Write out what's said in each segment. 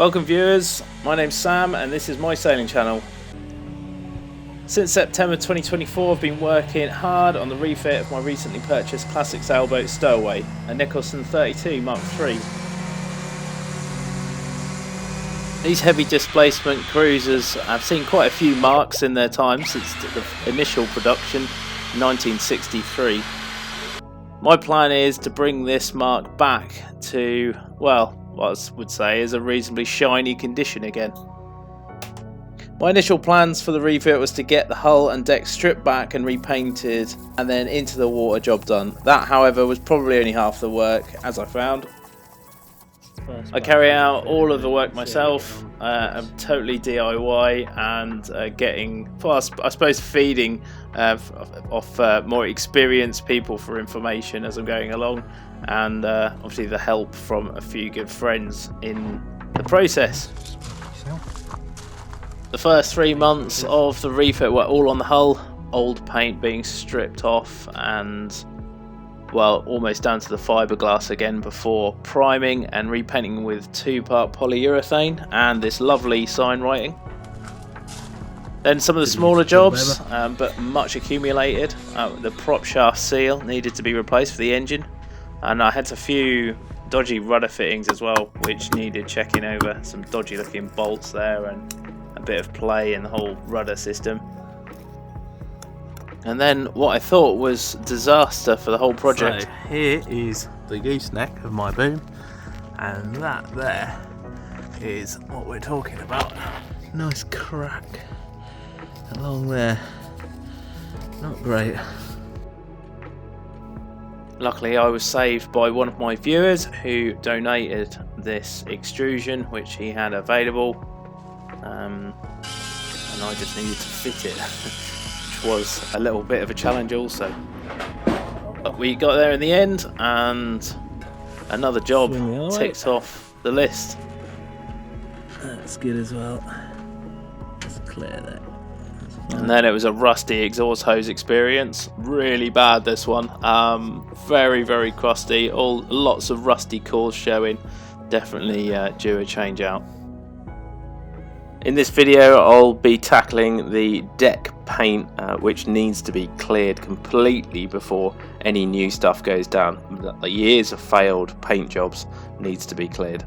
Welcome viewers, my name's Sam and this is my sailing channel. Since September 2024 I've been working hard on the refit of my recently purchased classic sailboat Stowaway, a Nicholson 32 Mk3. These heavy displacement cruisers have seen quite a few marks in their time since the initial production in 1963. My plan is to bring this mark back to, well, what I would say is a reasonably shiny condition again. My initial plans for the refit was to get the hull and deck stripped back and repainted and then into the water job done. That however was probably only half the work, as I found. I carry out all of the work myself. I'm totally DIY and getting, well, I suppose feeding off more experienced people for information as I'm going along, and obviously the help from a few good friends in the process. The first 3 months of the refit were all on the hull, old paint being stripped off and, well, almost down to the fiberglass again before priming and repainting with 2-part polyurethane and this lovely sign writing. Then some of the smaller jobs, but much accumulated. The prop shaft seal needed to be replaced for the engine, and I had a few dodgy rudder fittings as well which needed checking over. Some dodgy looking bolts there and a bit of play in the whole rudder system. And then what I thought was disaster for the whole project. So here is the gooseneck of my boom, and that there is what we're talking about. Nice crack along there, not great. Luckily I was saved by one of my viewers who donated this extrusion which he had available, and I just needed to fit it. Was a little bit of a challenge also, but we got there in the end and another job ticked off the list. That's good as well. Let's clear that. And then it was a rusty exhaust hose experience. Really bad, this one. Very crusty, lots of rusty cores showing. Definitely due a change out. In this video I'll be tackling the deck paint which needs to be cleared completely before any new stuff goes down. The years of failed paint jobs needs to be cleared.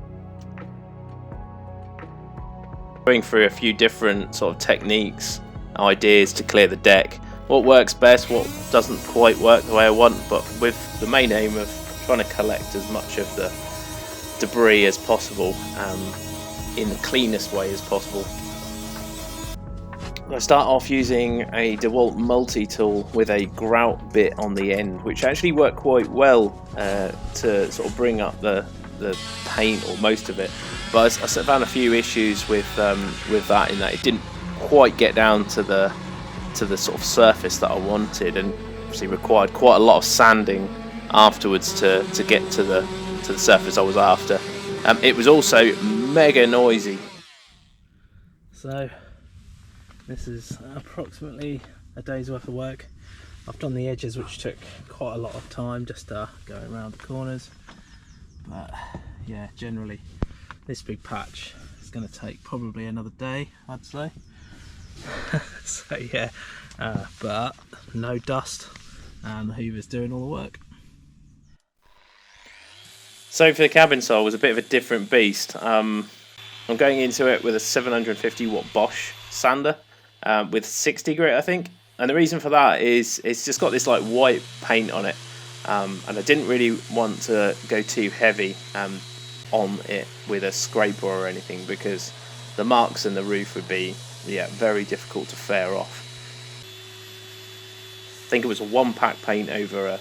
Going through a few different sort of techniques, ideas to clear the deck. What works best, what doesn't quite work the way I want, but with the main aim of trying to collect as much of the debris as possible. In the cleanest way as possible. I start off using a DeWalt multi-tool with a grout bit on the end, which actually worked quite well to sort of bring up the paint, or most of it. But I found a few issues with that, in that it didn't quite get down to the sort of surface that I wanted, and obviously required quite a lot of sanding afterwards to get to the surface I was after. It was also mega noisy. So this is approximately a day's worth of work. I've done the edges, which took quite a lot of time, just going around the corners, but yeah, generally this big patch is going to take probably another day, I'd say. So yeah, but no dust and the Hoover's doing all the work. So for the cabin sole was a bit of a different beast. I'm going into it with a 750 watt Bosch sander with 60 grit, I think. And the reason for that is it's just got this like white paint on it, and I didn't really want to go too heavy on it with a scraper or anything, because the marks in the roof would be very difficult to fare off. I think it was a 1-pack paint over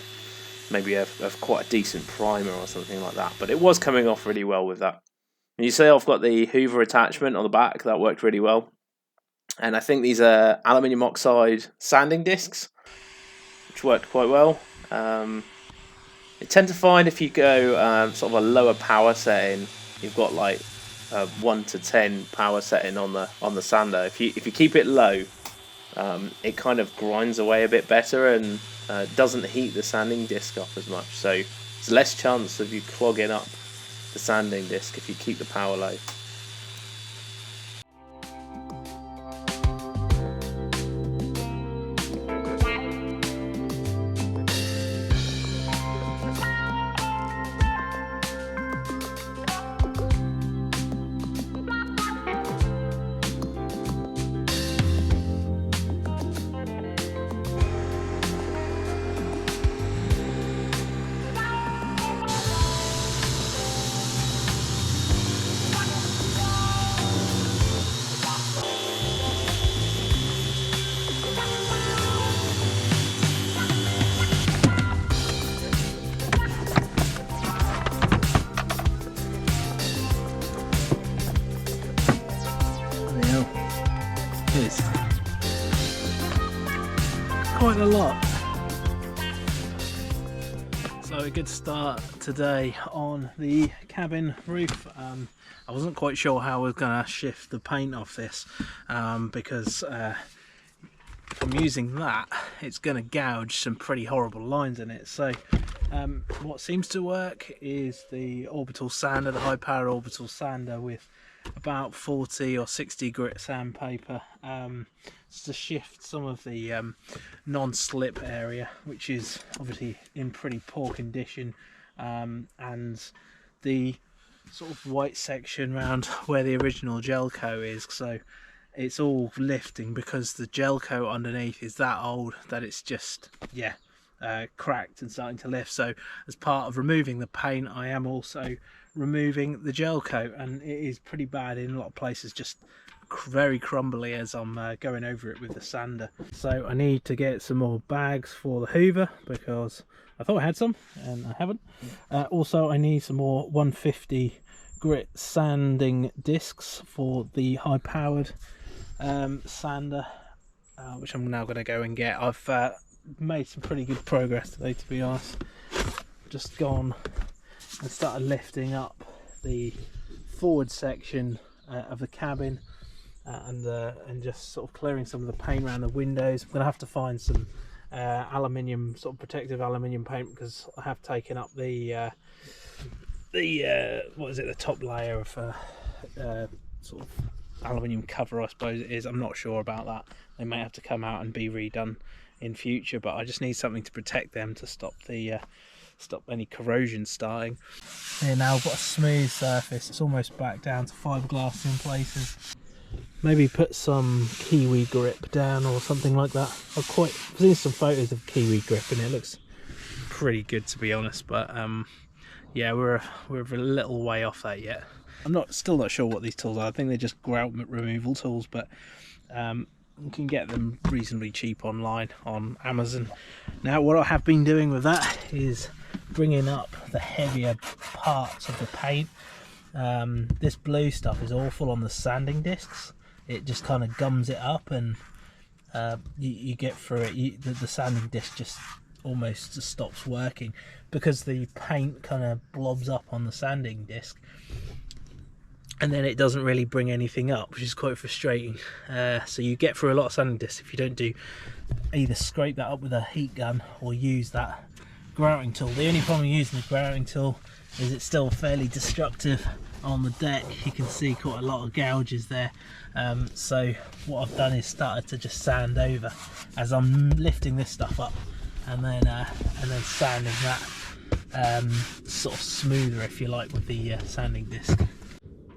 maybe a quite a decent primer or something like that, but it was coming off really well with that. And you see I've got the Hoover attachment on the back, that worked really well. And I think these are aluminium oxide sanding discs, which worked quite well. You tend to find if you go sort of a lower power setting, you've got like 1 to 10 power setting on the sander. If you keep it low, it kind of grinds away a bit better and doesn't heat the sanding disc up as much, so there's less chance of you clogging up the sanding disc if you keep the power low. quite a lot. So a good start today on the cabin roof. I wasn't quite sure how I was going to shift the paint off this because if I'm using that, it's going to gouge some pretty horrible lines in it. So what seems to work is the orbital sander, the high power orbital sander with about 40 or 60 grit sandpaper to shift some of the non-slip area, which is obviously in pretty poor condition, and the sort of white section around where the original gel coat is. So it's all lifting because the gel coat underneath is that old that it's just cracked and starting to lift. So as part of removing the paint, I am also removing the gel coat, and it is pretty bad in a lot of places, just very crumbly as I'm going over it with the sander. So I need to get some more bags for the hoover because I thought I had some and I haven't. Also I need some more 150 grit sanding discs for the high powered sander, which I'm now going to go and get. I've made some pretty good progress today, to be honest. Just gone and started lifting up the forward section of the cabin and just sort of clearing some of the paint around the windows. I'm going to have to find some aluminium, sort of protective aluminium paint, because I have taken up the what is it, the top layer of sort of aluminium cover, I suppose it is. I'm not sure about that. They may have to come out and be redone in future, but I just need something to protect them to stop the stop any corrosion starting. Here now I've got a smooth surface. It's almost back down to fiberglass in places. Maybe put some kiwi grip down or something like that. I've seen some photos of kiwi grip and it looks pretty good, to be honest, but yeah, we're a little way off that yet. I'm still not sure what these tools are. I think they're just grout removal tools, but you can get them reasonably cheap online on Amazon. Now what I have been doing with that is bringing up the heavier parts of the paint. This blue stuff is awful on the sanding discs. It just kind of gums it up, and you get through it. The sanding disc just almost just stops working because the paint kind of blobs up on the sanding disc, and then it doesn't really bring anything up, which is quite frustrating. So you get through a lot of sanding discs if you don't either scrape that up with a heat gun or use that grouting tool. The only problem using the grouting tool is it's still fairly destructive on the deck. You can see quite a lot of gouges there. So what I've done is started to just sand over as I'm lifting this stuff up, and then sanding that sort of smoother, if you like, with the sanding disc.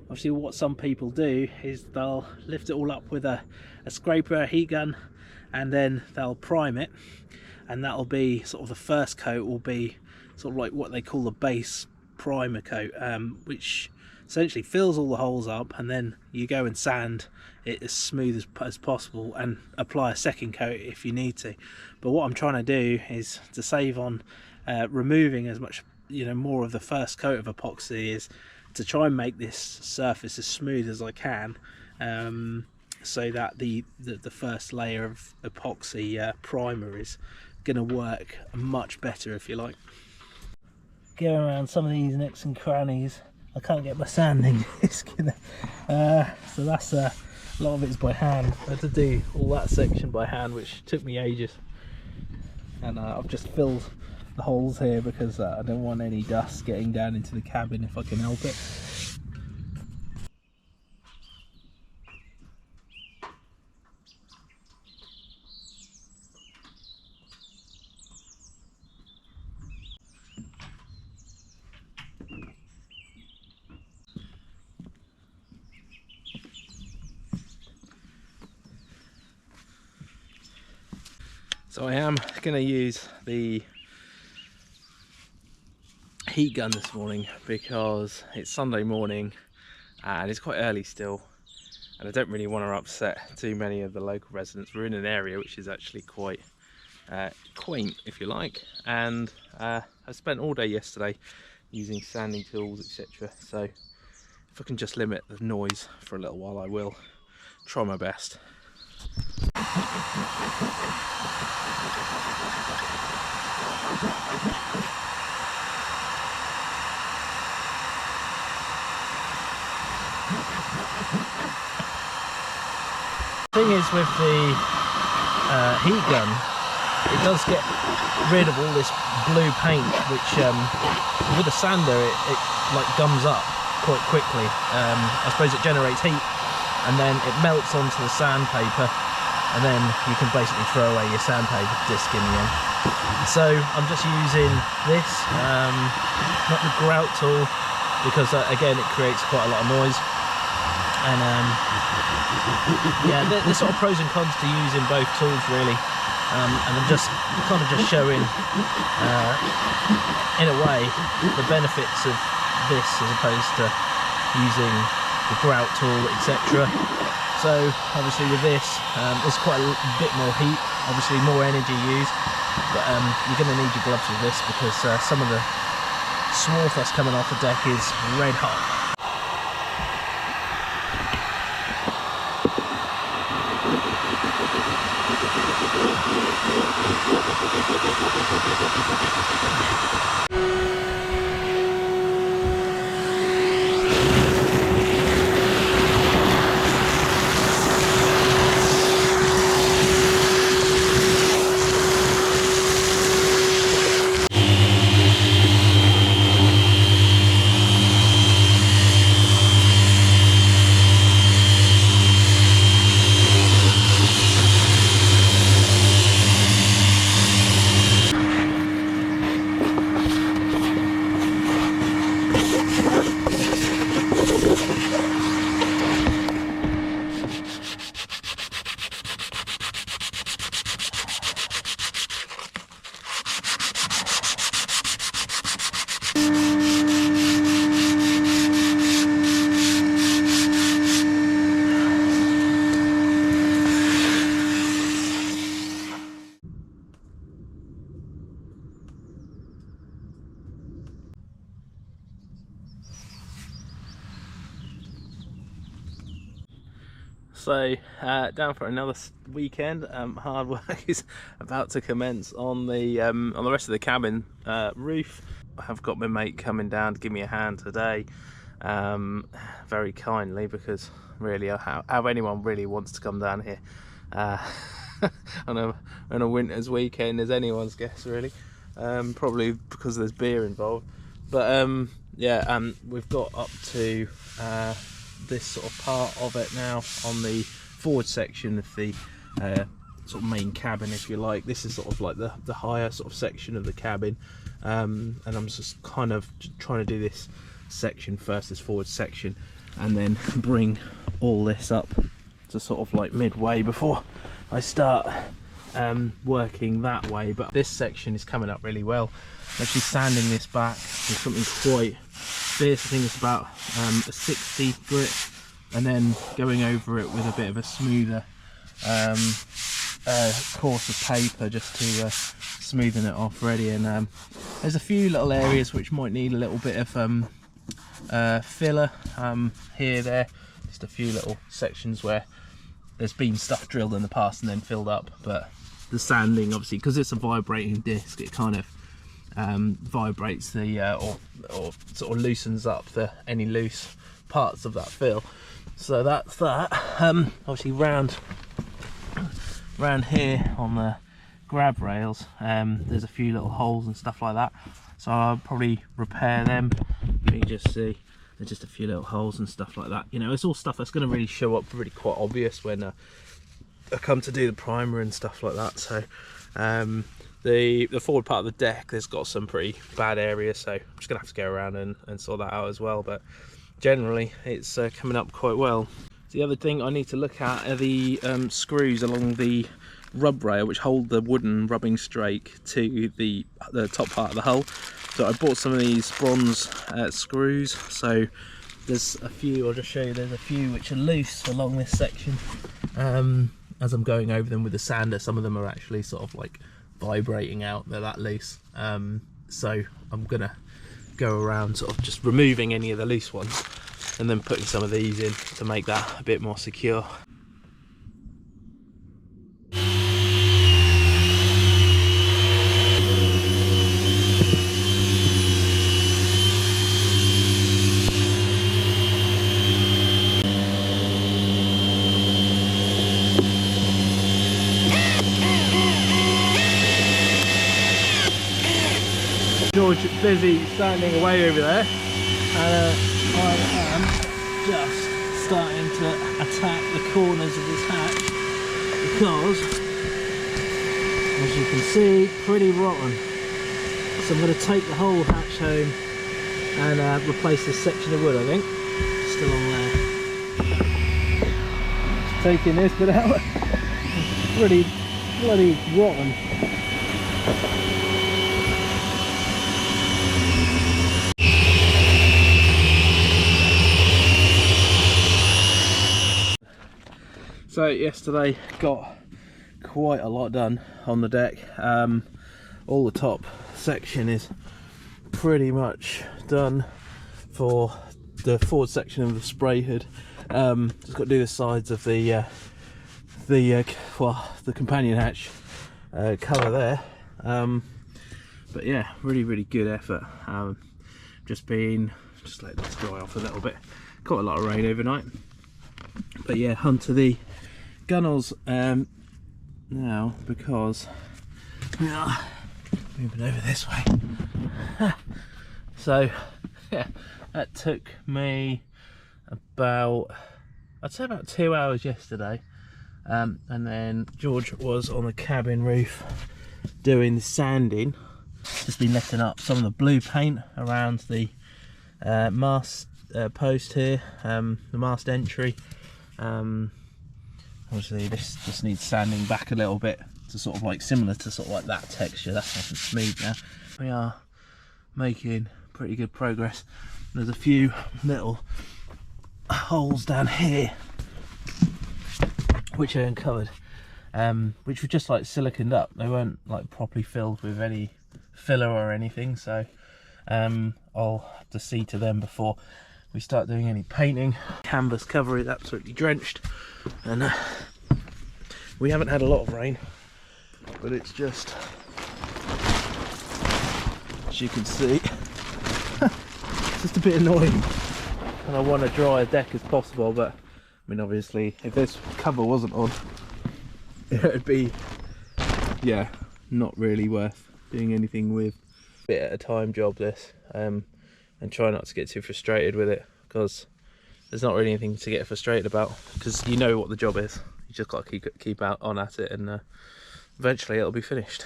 Obviously what some people do is they'll lift it all up with a scraper, a heat gun, and then they'll prime it, and that'll be sort of the first coat will be sort of like what they call the base primer coat, which essentially fills all the holes up, and then you go and sand it as smooth as possible and apply a second coat if you need to. But what I'm trying to do is to save on removing as much, more of the first coat of epoxy, is to try and make this surface as smooth as I can, so that the first layer of epoxy primer is going to work much better, if you like. Going around some of these nooks and crannies, I can't get my sanding disc in there. So that's a lot of it's by hand. I had to do all that section by hand, which took me ages. And I've just filled the holes here because I don't want any dust getting down into the cabin if I can help it. So I am going to use the heat gun this morning because it's Sunday morning and it's quite early still, and I don't really want to upset too many of the local residents. We're in an area which is actually quite quaint, if you like, and I spent all day yesterday using sanding tools, etc. So if I can just limit the noise for a little while, I will try my best. Thing is with the heat gun, it does get rid of all this blue paint, which with a sander it like gums up quite quickly. I suppose it generates heat and then it melts onto the sandpaper, and then you can basically throw away your sandpaper disc in the end. So I'm just using this, not the grout tool, because again it creates quite a lot of noise. And yeah, there's sort of pros and cons to using both tools really, and I'm just kind of just showing in a way the benefits of this as opposed to using the grout tool, etc. So obviously with this, there's quite a bit more heat, obviously more energy used, but you're going to need your gloves with this because some of the swarf that's coming off the deck is red hot. So down for another weekend. Hard work is about to commence on the rest of the cabin roof. I have got my mate coming down to give me a hand today, very kindly, because really how anyone really wants to come down here on a winter's weekend is anyone's guess really, probably because there's beer involved. But yeah, we've got up to this sort of part of it now on the forward section of the sort of main cabin, if you like. This is sort of like the higher sort of section of the cabin, and I'm just kind of trying to do this section first, this forward section, and then bring all this up to sort of like midway before I start working that way. But this section is coming up really well. I'm actually sanding this back with something quite fierce. I think it's about a 60 grit, and then going over it with a bit of a smoother course of paper just to smoothen it off ready. And there's a few little areas which might need a little bit of filler here, there, just a few little sections where there's been stuff drilled in the past and then filled up. But the sanding, obviously, because it's a vibrating disc, it kind of vibrates the or sort of loosens up any loose parts of that fill. So that's that. Obviously round here on the grab rails, there's a few little holes and stuff like that, so I'll probably repair them. You can just see there's just a few little holes and stuff like that. You know, it's all stuff that's going to really show up really quite obvious when I come to do the primer and stuff like that. So the forward part of the deck, there's got some pretty bad areas, so I'm just gonna have to go around and sort that out as well. But generally it's coming up quite well. The other thing I need to look at are the screws along the rub rail which hold the wooden rubbing strake to the top part of the hull. So I bought some of these bronze screws. So there's a few, I'll just show you, there's a few which are loose along this section. As I'm going over them with the sander, some of them are actually sort of like vibrating out, they're that loose. So I'm gonna go around sort of just removing any of the loose ones and then putting some of these in to make that a bit more secure. busy standing away over there, and I am just starting to attack the corners of this hatch because, as you can see, pretty rotten. So I'm going to take the whole hatch home and replace this section of wood, I think. Still on there. Just taking this bit out. It's pretty bloody rotten. So yesterday got quite a lot done on the deck. All the top section is pretty much done for the forward section of the spray hood. Just got to do the sides of the companion hatch cover there. But yeah, really good effort. Just let this dry off a little bit. Caught a lot of rain overnight. But yeah, onto the Gunwales now, because we are moving over this way. So yeah, that took me about, I'd say about 2 hours yesterday, and then George was on the cabin roof doing the sanding. Just been lifting up some of the blue paint around the mast post here, the mast entry. Obviously this just needs sanding back a little bit to sort of like similar to sort of like that texture. That's nice and smooth now. We are making pretty good progress. There's a few little holes down here which I uncovered, which were just like siliconed up. They weren't like properly filled with any filler or anything, so I'll have to see to them before we start doing any painting. Canvas cover is absolutely drenched, and we haven't had a lot of rain, but it's just, as you can see, it's just a bit annoying, and I want to dry a deck as possible. But I mean, obviously if this cover wasn't on, it would be, yeah, not really worth doing anything with. Bit at a time job this, and try not to get too frustrated with it, because there's not really anything to get frustrated about, because you know what the job is. You just got to keep out on at it, and eventually it'll be finished.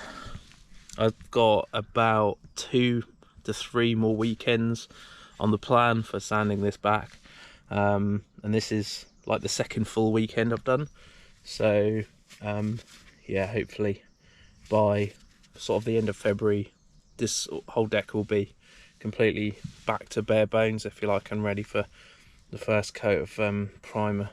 I've got about 2 to 3 more weekends on the plan for sanding this back, and this is like the second full weekend I've done. So yeah, hopefully by sort of the end of February this whole deck will be completely back to bare bones, if you like, and ready for the first coat of primer.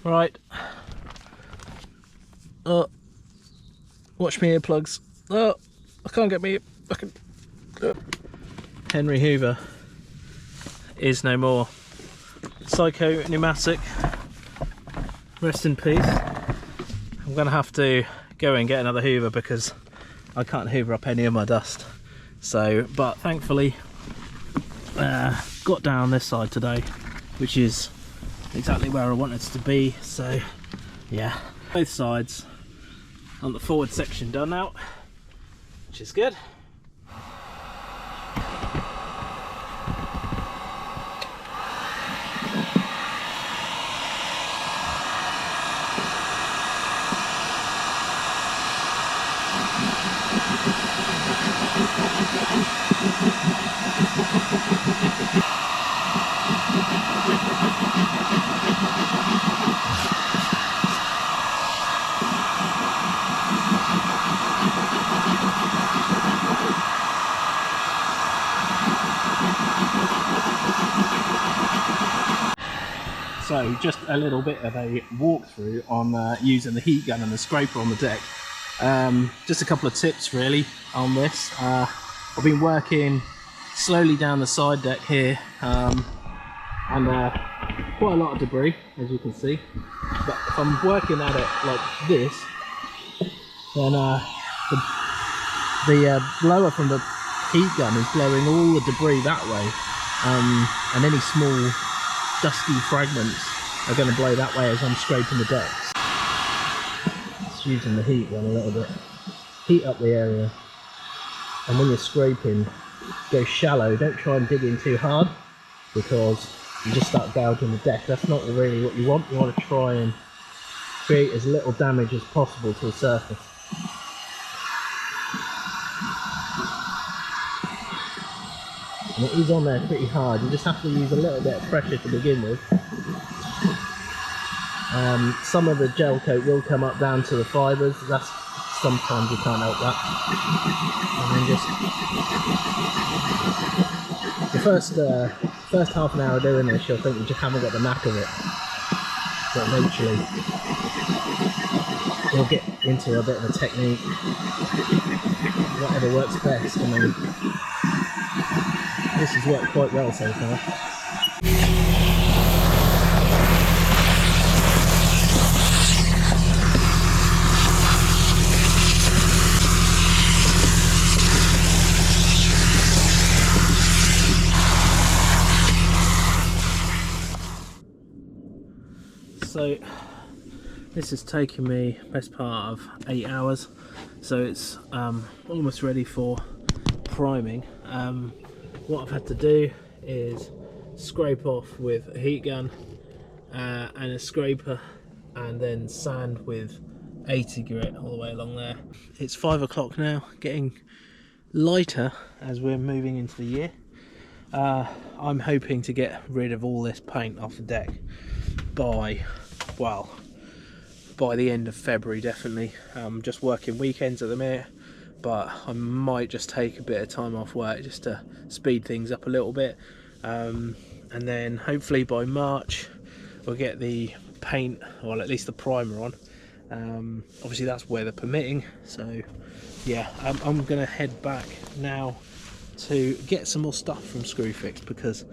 Right. Oh, watch me earplugs. Oh, I can't get me fucking. Henry Hoover is no more. Psycho pneumatic. Rest in peace. I'm gonna have to go and get another Hoover because I can't hoover up any of my dust. So, but thankfully, got down this side today, which is exactly where I wanted it to be. So yeah, both sides on the forward section done now, which is good. So just a little bit of a walkthrough on using the heat gun and the scraper on the deck. Just a couple of tips really on this. I've been working slowly down the side deck here, and quite a lot of debris, as you can see. But if I'm working at it like this, then the blower from the heat gun is blowing all the debris that way, and any small dusty fragments are going to blow that way as I'm scraping the decks. Just using the heat gun a little bit, heat up the area, and when you're scraping, go shallow. Don't try and dig in too hard, because you just start gouging the deck. That's not really what you want. You want to try and create as little damage as possible to the surface. And it is on there pretty hard. You just have to use a little bit of pressure to begin with. Some of the gel coat will come up down to the fibres. That's sometimes you can't help that. And then just the first half an hour doing this, you'll think you just haven't got the knack of it. But eventually, you'll get into a bit of a technique. Whatever works best. I mean, this has worked quite well so far. So this has taken me best part of 8 hours, so it's almost ready for priming. What I've had to do is scrape off with a heat gun and a scraper, and then sand with 80 grit all the way along there. It's 5 o'clock now, getting lighter as we're moving into the year. I'm hoping to get rid of all this paint off the deck by the end of February, definitely. I'm just working weekends at the minute, but I might just take a bit of time off work just to speed things up a little bit, and then hopefully by March we'll get the paint, or at least the primer on. Obviously that's weather permitting, so yeah, I'm gonna head back now to get some more stuff from Screwfix, because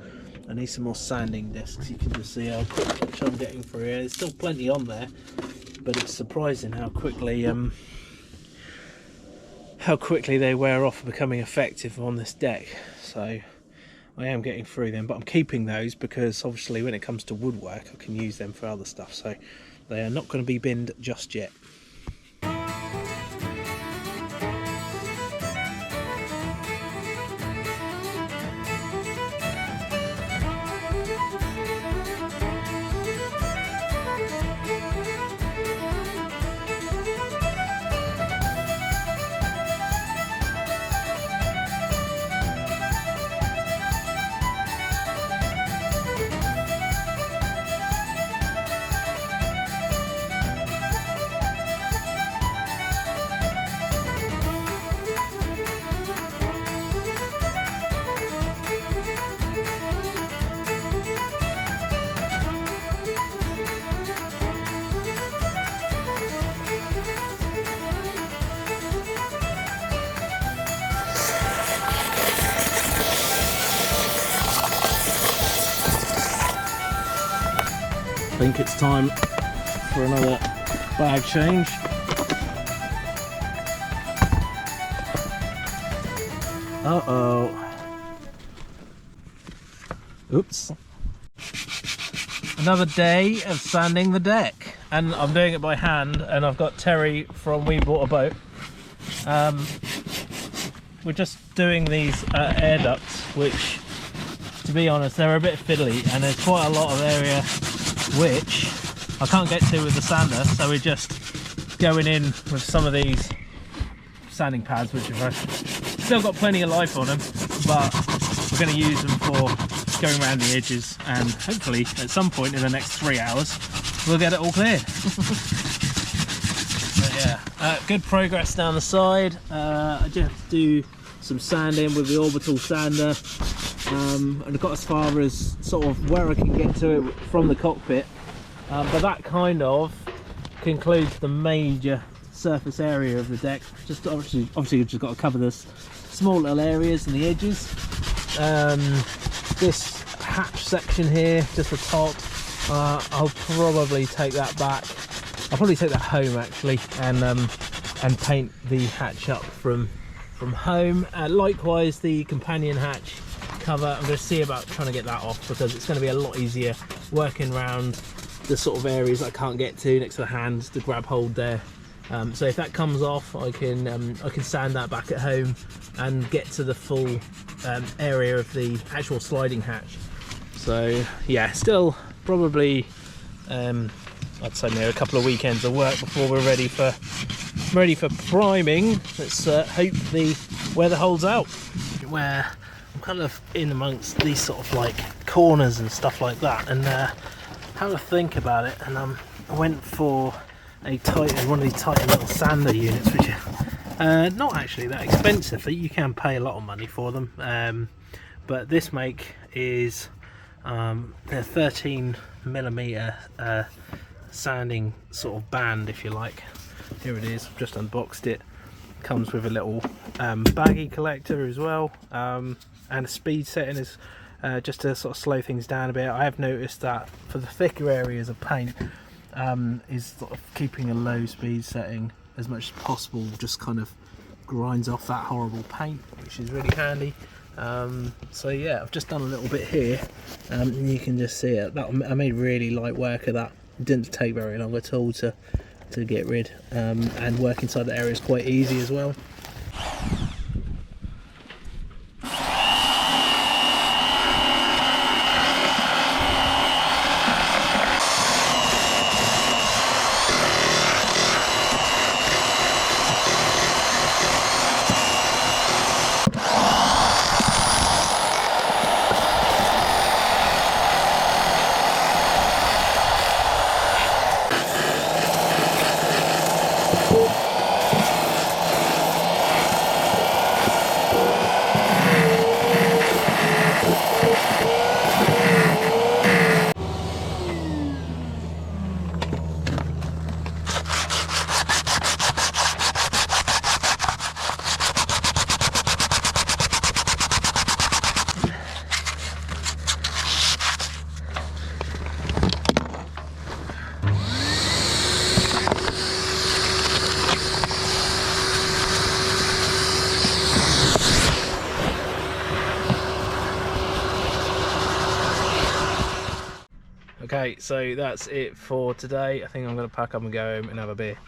I need some more sanding discs. You can just see how quick I'm getting through here. There's still plenty on there, but it's surprising how quickly they wear off, becoming effective on this deck. So I am getting through them, but I'm keeping those because obviously when it comes to woodwork I can use them for other stuff, so they are not going to be binned just yet. I think it's time for another bag change. Uh-oh. Oops. Another day of sanding the deck, and I'm doing it by hand, and I've got Terry from We Bought a Boat. We're just doing these air ducts, which, to be honest, they're a bit fiddly, and there's quite a lot of area which I can't get to with the sander, so we're just going in with some of these sanding pads, which have still got plenty of life on them, but we're going to use them for going around the edges, and hopefully at some point in the next 3 hours we'll get it all cleared. But yeah, good progress down the side. I just have to do some sanding with the orbital sander, and I got as far as sort of where I can get to it from the cockpit, but that kind of concludes the major surface area of the deck. Just obviously you've just got to cover this small little areas and the edges. This hatch section here, just the top, I'll probably take that back. I'll probably take that home actually, and paint the hatch up from home. Likewise, the companion hatch cover, I'm going to see about trying to get that off, because it's going to be a lot easier working around the sort of areas I can't get to next to the hands, the grab hold there. So if that comes off, I can sand that back at home and get to the full area of the actual sliding hatch. So yeah, still probably I'd say maybe a couple of weekends of work before we're ready for priming. Let's hope the weather holds out. Where I'm kind of in amongst these sort of like corners and stuff like that, and had a think about it, and I went for one of these Titan little sander units, which are not actually that expensive. You can pay a lot of money for them, but this make is they're 13mm sanding sort of band, if you like. Here it is, I've just unboxed it. Comes with a little baggie collector as well, and a speed setting is just to sort of slow things down a bit. I have noticed that for the thicker areas of paint, is sort of keeping a low speed setting as much as possible, just kind of grinds off that horrible paint, which is really handy. So yeah, I've just done a little bit here, and you can just see it. I made really light work of that. It didn't take very long at all to get rid, and work inside the area is quite easy as well. Okay, so that's it for today. I think I'm going to pack up and go home and have a beer.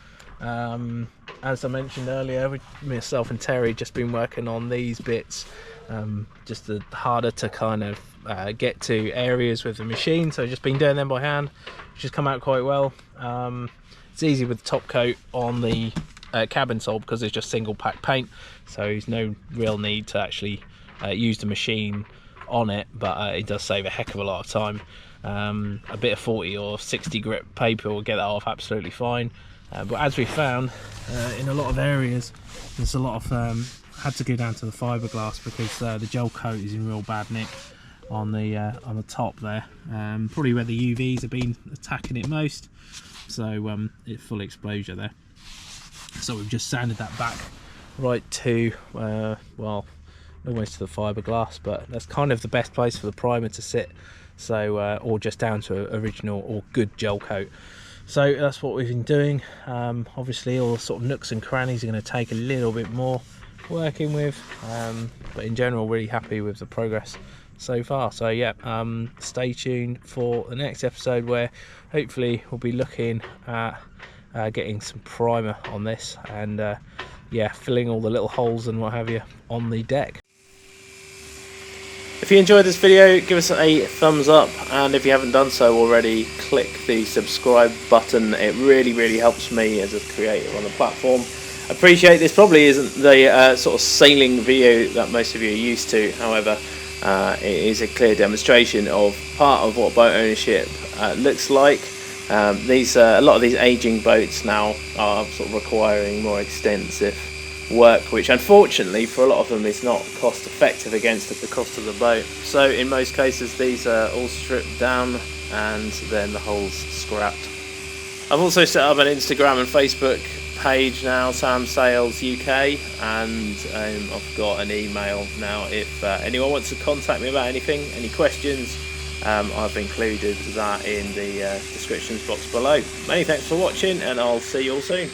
As I mentioned earlier, myself and Terry just been working on these bits, just harder to kind of get to areas with the machine, so just been doing them by hand, which has come out quite well. It's easy with the top coat on the cabin sole because it's just single pack paint, so there's no real need to actually use the machine on it, but it does save a heck of a lot of time. A bit of 40 or 60 grit paper will get that off absolutely fine, but as we found in a lot of areas, there's a lot of had to go down to the fiberglass because the gel coat is in real bad nick on the top there, probably where the UVs have been attacking it most, so it's full exposure there. So we've just sanded that back right to well, almost to the fiberglass, but that's kind of the best place for the primer to sit. So or just down to original or good gel coat. So that's what we've been doing. Obviously all the sort of nooks and crannies are going to take a little bit more working with, but in general really happy with the progress so far. So yeah, stay tuned for the next episode where hopefully we'll be looking at getting some primer on this, and yeah, filling all the little holes and what have you on the deck. If you enjoyed this video, give us a thumbs up, and if you haven't done so already, click the subscribe button. It really helps me as a creator on the platform. Appreciate this probably isn't the sort of sailing video that most of you are used to, however it is a clear demonstration of part of what boat ownership looks like. A lot of these aging boats now are sort of requiring more extensive work, which unfortunately for a lot of them is not cost effective against the cost of the boat. So in most cases these are all stripped down and then the hulls scrapped. I've also set up an Instagram and Facebook page now, Samsails UK, and I've got an email now if anyone wants to contact me about anything, any questions. I've included that in the descriptions box below. Many thanks for watching, and I'll see you all soon.